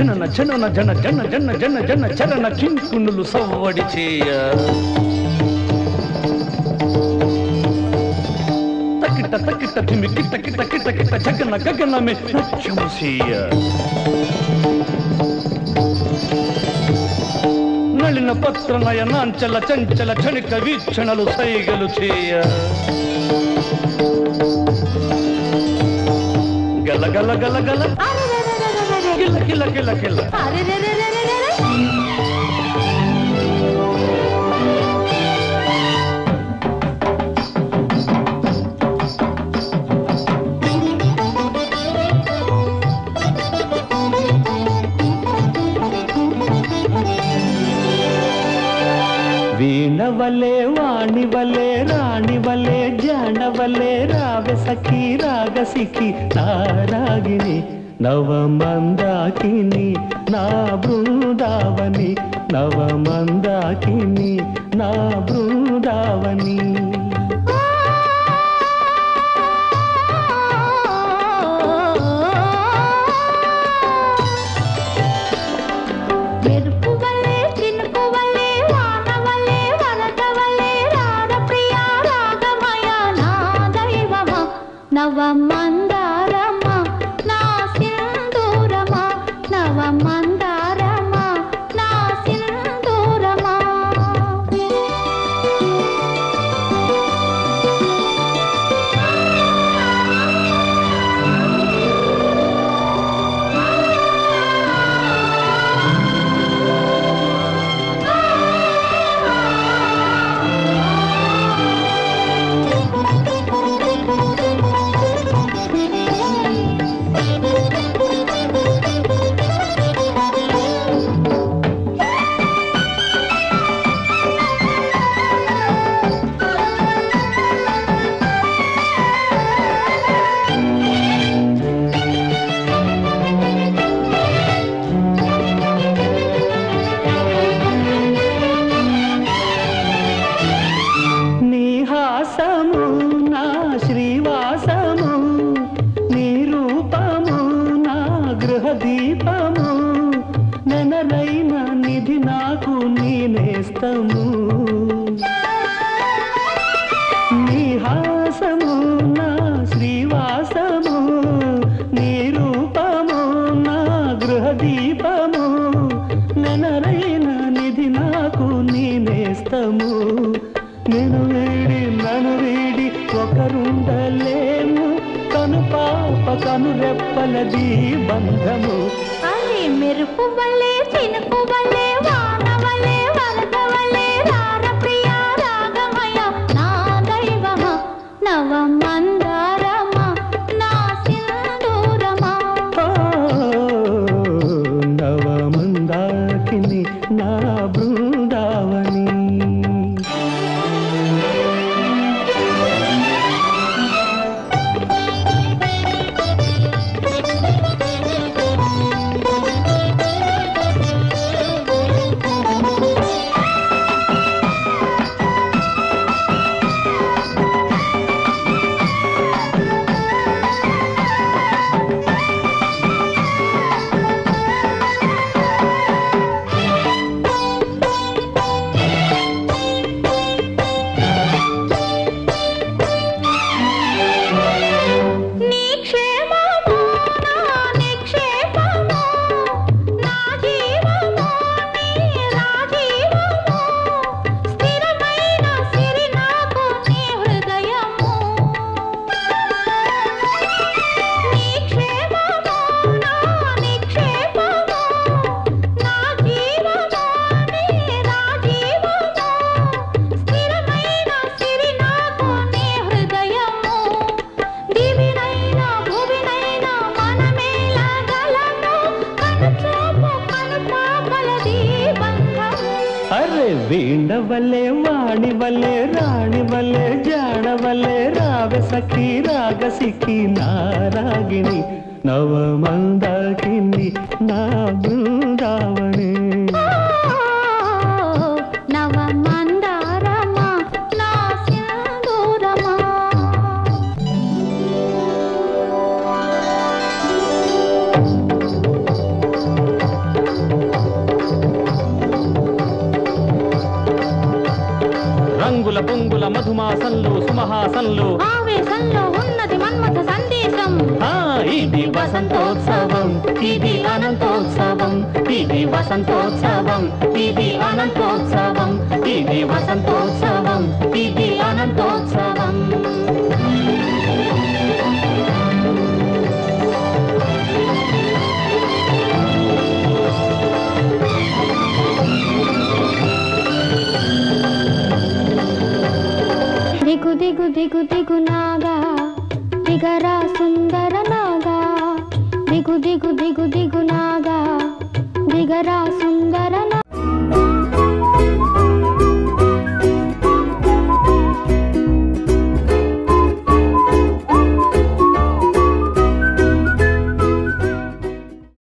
చిన్న చిన్న జన జన జన జన జన చరణ కింకునులు సవ్వడి చేయ తకిట తకిట తిమి కిట కిట కిట కిట జగన గగనమే నృత్యము చేయ నళిన పత్ర నయనాంచల చంచల క్షణిక వీక్షణలు సైగలు చేయ గల గల గల గల కిల కిల కిల కిల వీణవలే వాణివలే రాణివలే జానవలే రావె సఖీ రాగసిఖి నారాగిని నవమందాకిని నా బృందావని నవమందాకిని నా బృందావని నవమందారమా నా సింధూరమా నవమందారమా నా సింధూరమా దీపము నెనరైన నిధి నాకు నేనేస్తము నీ హాసము నా శ్రీవాసము నీ రూపము నా గృహ దీపము నెనరైన నిధి నాకు నేనేస్తము నన్ను వీడి ఒకరుండలేము కను పాప కను రెప్పలది బంధము అరే మెరుపు వల్లే చినుకు వల్లే వాన వల్లే వరద వల్లే రార ప్రియా రాగమయ నా దైవమా నవమందారమా నా సింధూరమా నవమందాకిని నా బృందావని వీణవలే వాణివలే రాణివలే జాడవలే రావె సఖీ రాగసిఖి నారాగిణి నవమందాకిని నా బృందావని నవమందారమా నా సింధూరమా సమాసంలో సుమహాసంలో ఆవేశంలో ఉన్నది మన్మథ సందేశం. ఇది వసంతోత్సవం, ఇది అనంతోత్సవం, ఇది వసంతోత్సవం, ఇది అనంతోత్సవం, ఇది వసంతోత్సవం, ఇది అనంతోత్సవం. దిగు దిగు దిగు దిగు నాగా దిగరా సుందర నాగా, దిగు దిగు దిగు దిగు నాగా దిగరా